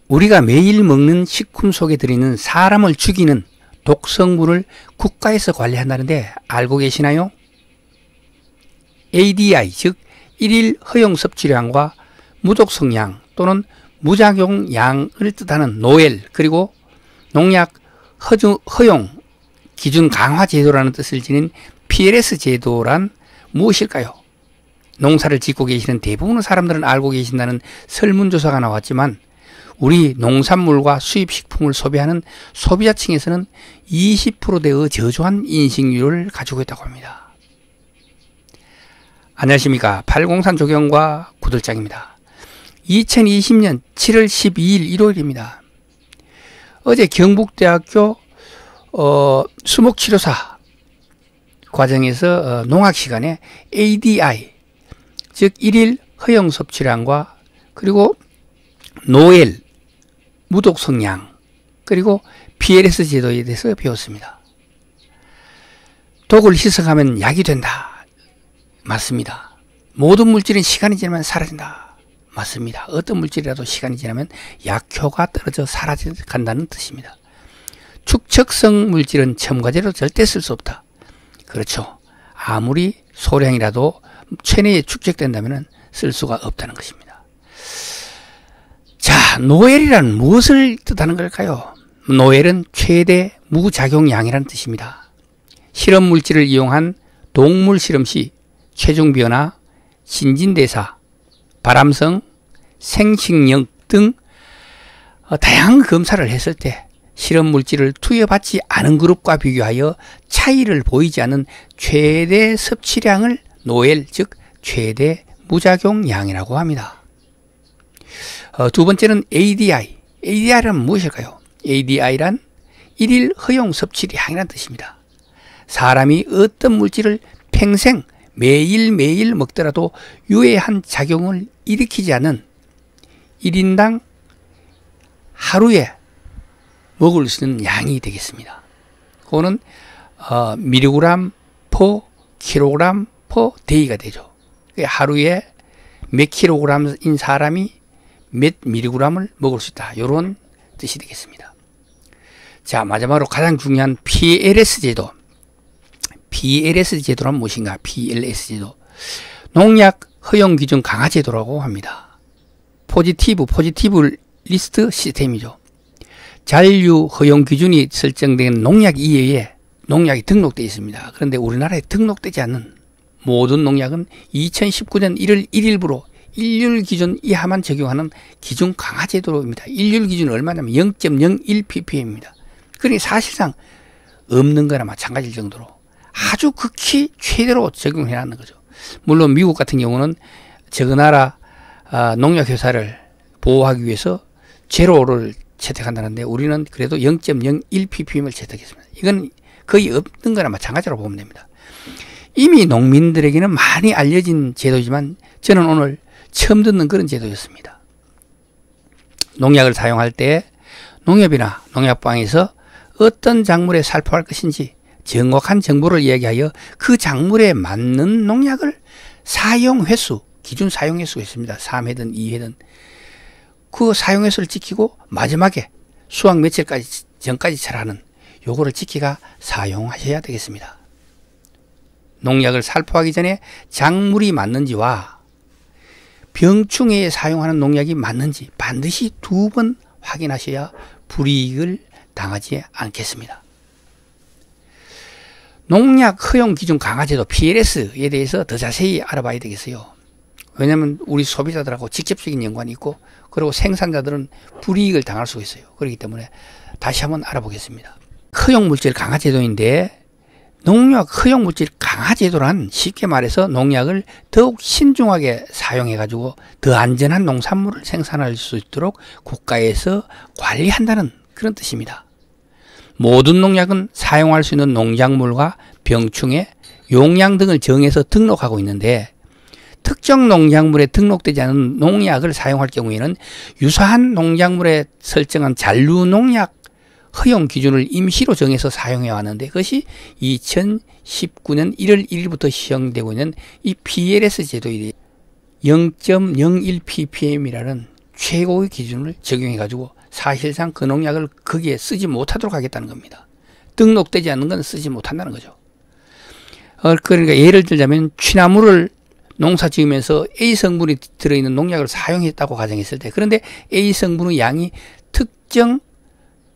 우리가 매일 먹는 식품 속에 들어있는 사람을 죽이는 독성물을 국가에서 관리한다는데 알고 계시나요? ADI, 즉 일일 허용 섭취량과 무독성량 또는 무작용량을 뜻하는 노엘, 그리고 농약 허용 기준 강화 제도라는 뜻을 지닌 PLS 제도란 무엇일까요? 농사를 짓고 계시는 대부분의 사람들은 알고 계신다는 설문조사가 나왔지만 우리 농산물과 수입식품을 소비하는 소비자층에서는 20%대의 저조한 인식률을 가지고 있다고 합니다. 안녕하십니까. 팔공산 조경과 구들장입니다. 2020년 7월 12일 일요일입니다. 어제 경북대학교 수목치료사 과정에서 농학 시간에 ADI, 즉 일일 허용 섭취량과 그리고 노엘, 무독성량, 그리고 PLS 제도에 대해서 배웠습니다. 독을 희석하면 약이 된다. 맞습니다. 모든 물질은 시간이 지나면 사라진다. 맞습니다. 어떤 물질이라도 시간이 지나면 약효가 떨어져 사라져간다는 뜻입니다. 축적성 물질은 첨가제로 절대 쓸 수 없다. 그렇죠. 아무리 소량이라도 체내에 축적된다면 쓸 수가 없다는 것입니다. 자, 노엘이란 무엇을 뜻하는 걸까요? 노엘은 최대 무작용량이라는 뜻입니다. 실험 물질을 이용한 동물 실험 시 체중 변화, 신진대사, 발암성, 생식력 등 다양한 검사를 했을 때 실험 물질을 투여받지 않은 그룹과 비교하여 차이를 보이지 않는 최대 섭취량을 노엘, 즉 최대 무작용량이라고 합니다. 두 번째는 ADI. ADI란 무엇일까요? ADI란 일일 허용 섭취량이라는 뜻입니다. 사람이 어떤 물질을 평생 매일매일 먹더라도 유해한 작용을 일으키지 않는 1인당 하루에 먹을 수 있는 양이 되겠습니다. 그거는 미리그램 퍼 킬로그램 퍼 데이가 되죠. 하루에 몇 킬로그램인 사람이 몇 미리그램을 먹을 수 있다. 이런 뜻이 되겠습니다. 자, 마지막으로 가장 중요한 PLS 제도. PLS 제도란 무엇인가? PLS 제도. 농약 허용 기준 강화 제도라고 합니다. 포지티브 리스트 시스템이죠. 잔류 허용 기준이 설정된 농약 이외에 농약이 등록되어 있습니다. 그런데 우리나라에 등록되지 않는 모든 농약은 2019년 1월 1일부로 일률 기준 이하만 적용하는 기준 강화 제도입니다. 일률 기준은 얼마냐면 0.01ppm입니다. 그러니 사실상 없는 거나 마찬가지일 정도로 아주 극히 최대로 적용해 놨는 거죠. 물론 미국 같은 경우는 저 나라 농약회사를 보호하기 위해서 제로를 채택한다는데 우리는 그래도 0.01ppm을 채택했습니다. 이건 거의 없는 거나 마찬가지로 보면 됩니다. 이미 농민들에게는 많이 알려진 제도지만 저는 오늘 처음 듣는 그런 제도였습니다. 농약을 사용할 때 농협이나 농약방에서 어떤 작물에 살포할 것인지 정확한 정보를 이야기하여 그 작물에 맞는 농약을 사용 횟수, 기준 사용 횟수가 있습니다. 3회든 2회든 그 사용 횟수를 지키고 마지막에 수확 며칠까지 전까지 잘하는 요거를 지키가 사용하셔야 되겠습니다. 농약을 살포하기 전에 작물이 맞는지와 병충해에 사용하는 농약이 맞는지 반드시 2번 확인하셔야 불이익을 당하지 않겠습니다. 농약 허용 기준 강화제도 PLS에 대해서 더 자세히 알아봐야 되겠어요. 왜냐하면 우리 소비자들하고 직접적인 연관이 있고 그리고 생산자들은 불이익을 당할 수가 있어요. 그렇기 때문에 다시 한번 알아보겠습니다. 허용물질 강화제도인데 농약 허용물질 강화제도란 쉽게 말해서 농약을 더욱 신중하게 사용해가지고 더 안전한 농산물을 생산할 수 있도록 국가에서 관리한다는 그런 뜻입니다. 모든 농약은 사용할 수 있는 농작물과 병충해, 용량 등을 정해서 등록하고 있는데 특정 농작물에 등록되지 않은 농약을 사용할 경우에는 유사한 농작물에 설정한 잔류 농약 허용 기준을 임시로 정해서 사용해 왔는데 그것이 2019년 1월 1일부터 시행되고 있는 이 PLS 제도에 0.01ppm이라는 최고의 기준을 적용해 가지고 사실상 그 농약을 거기에 쓰지 못하도록 하겠다는 겁니다. 등록되지 않는 건 쓰지 못한다는 거죠. 그러니까 예를 들자면 취나물을 농사 지으면서 A 성분이 들어있는 농약을 사용했다고 가정했을 때, 그런데 A 성분의 양이 특정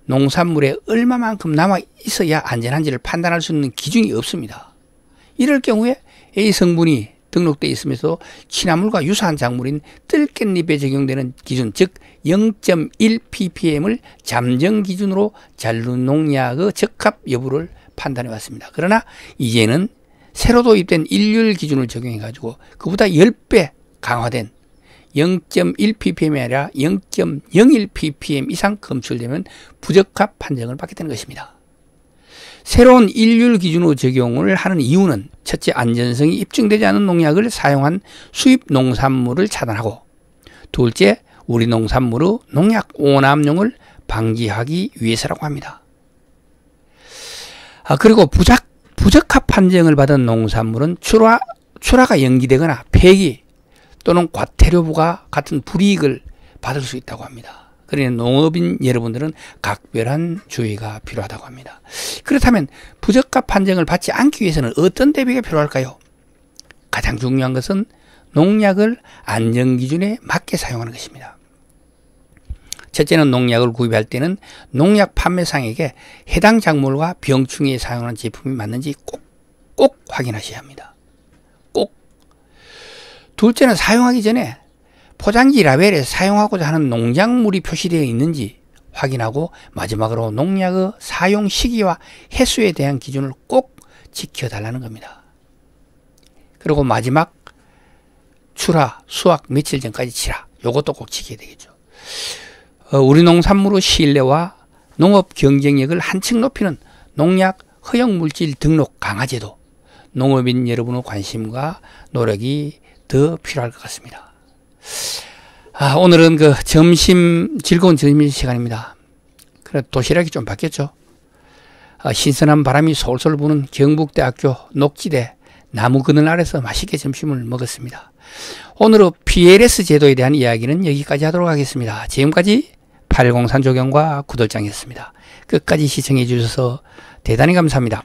농산물에 얼마만큼 남아 있어야 안전한지를 판단할 수 있는 기준이 없습니다. 이럴 경우에 A 성분이 등록되어 있으면서 취나물과 유사한 작물인 뜰깻잎에 적용되는 기준, 즉 0.1ppm을 잠정 기준으로 잔류 농약의 적합 여부를 판단해 왔습니다. 그러나 이제는 새로 도입된 일률 기준을 적용해 가지고 그보다 10배 강화된 0.1ppm이 아니라 0.01ppm 이상 검출되면 부적합 판정을 받게 되는 것입니다. 새로운 일률 기준으로 적용을 하는 이유는 첫째, 안전성이 입증되지 않은 농약을 사용한 수입 농산물을 차단하고, 둘째, 우리 농산물의 농약 오남용을 방지하기 위해서라고 합니다. 그리고 부적합 판정을 받은 농산물은 출하가 연기되거나 폐기 또는 과태료부과 같은 불이익을 받을 수 있다고 합니다. 그러니 농업인 여러분들은 각별한 주의가 필요하다고 합니다. 그렇다면 부적합 판정을 받지 않기 위해서는 어떤 대비가 필요할까요? 가장 중요한 것은 농약을 안전기준에 맞게 사용하는 것입니다. 첫째는 농약을 구입할 때는 농약 판매상에게 해당 작물과 병충해에 사용하는 제품이 맞는지 꼭 확인하셔야 합니다. 꼭. 둘째는 사용하기 전에 포장지 라벨에 사용하고자 하는 농작물이 표시되어 있는지 확인하고, 마지막으로 농약의 사용 시기와 횟수에 대한 기준을 꼭 지켜달라는 겁니다. 그리고 마지막 출하, 수확 며칠 전까지 칠하, 요것도 꼭 지켜야 되겠죠. 우리 농산물의 신뢰와 농업 경쟁력을 한층 높이는 농약 허용물질 등록 강화제도, 농업인 여러분의 관심과 노력이 더 필요할 것 같습니다. 오늘은 즐거운 점심 시간입니다. 그래, 도시락이 좀 바뀌었죠. 신선한 바람이 솔솔 부는 경북대학교 녹지대 나무 그늘 아래서 맛있게 점심을 먹었습니다. 오늘의 PLS 제도에 대한 이야기는 여기까지 하도록 하겠습니다. 지금까지 803 조경과 구돌장이었습니다. 끝까지 시청해 주셔서 대단히 감사합니다.